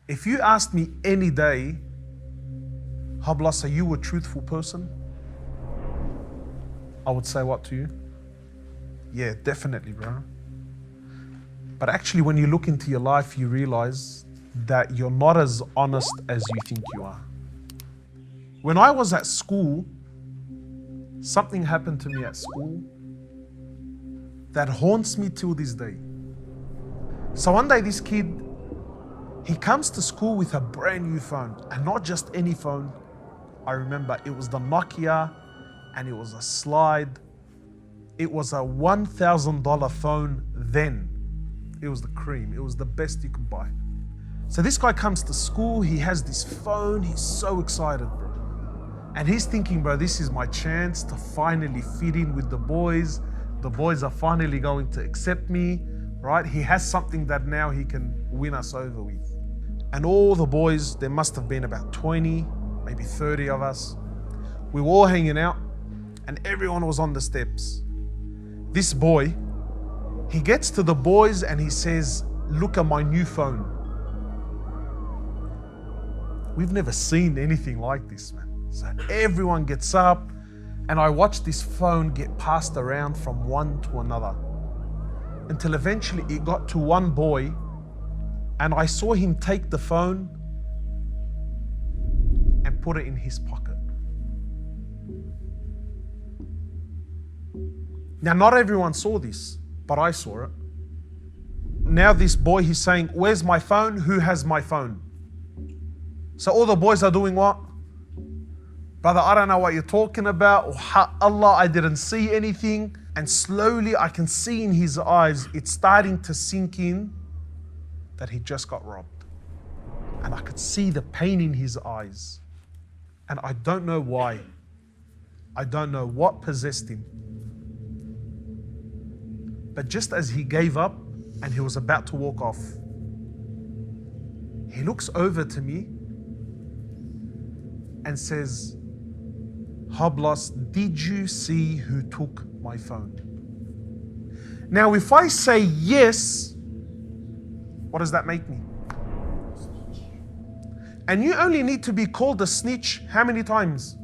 If you asked me any day, Hoblos, are you a truthful person? I would say what to you? Yeah, definitely, bro. But actually, when you look into your life, you realize that you're not as honest as you think you are. When I was at school, something happened to me at school that haunts me till this day. So one day this kid, he comes to school with a brand new phone, and not just any phone. I remember it was the Nokia, and it was a slide. It was a $1,000 phone then. It was the cream, it was the best you could buy. So this guy comes to school, he has this phone, he's so excited, bro. And he's thinking, bro, this is my chance to finally fit in with the boys. The boys are finally going to accept me, right? He has something that now he can win us over with. And all the boys, there must have been about 20, maybe 30 of us. We were all hanging out and everyone was on the steps. This boy, he gets to the boys and he says, look at my new phone. We've never seen anything like this, man. So everyone gets up and I watch this phone get passed around from one to another until eventually it got to one boy and I saw him take the phone and put it in his pocket. Now, not everyone saw this, but I saw it. Now this boy, he's saying, where's my phone? Who has my phone? So all the boys are doing what? Brother, I don't know what you're talking about. Allah, I didn't see anything. And slowly I can see in his eyes, it's starting to sink in that he just got robbed. And I could see the pain in his eyes. And I don't know why. I don't know what possessed him. But just as he gave up and he was about to walk off, he looks over to me and says, Hoblos, did you see who took my phone? Now, if I say yes, what does that make me? And you only need to be called a snitch how many times?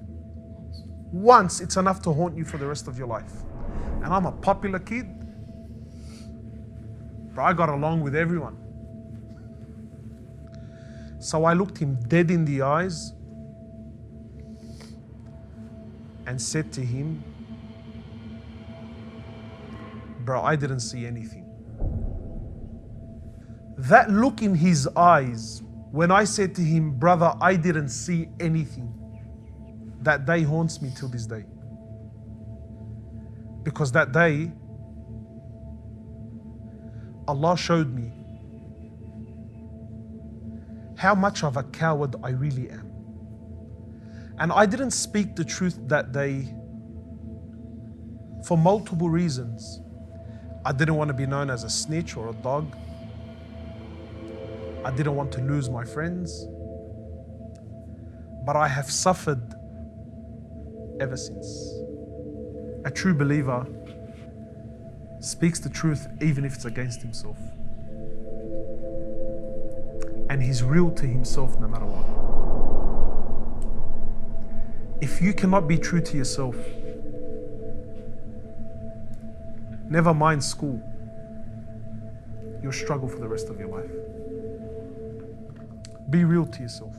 Once, it's enough to haunt you for the rest of your life. And I'm a popular kid. But I got along with everyone. So I looked him dead in the eyes and said to him, bro, I didn't see anything. That look in his eyes, when I said to him, brother, I didn't see anything, that day haunts me till this day. Because that day, Allah showed me how much of a coward I really am. And I didn't speak the truth that day for multiple reasons. I didn't want to be known as a snitch or a dog. I didn't want to lose my friends. But I have suffered ever since. A true believer speaks the truth even if it's against himself. And he's real to himself no matter what. If you cannot be true to yourself, never mind school, you'll struggle for the rest of your life. Be real to yourself.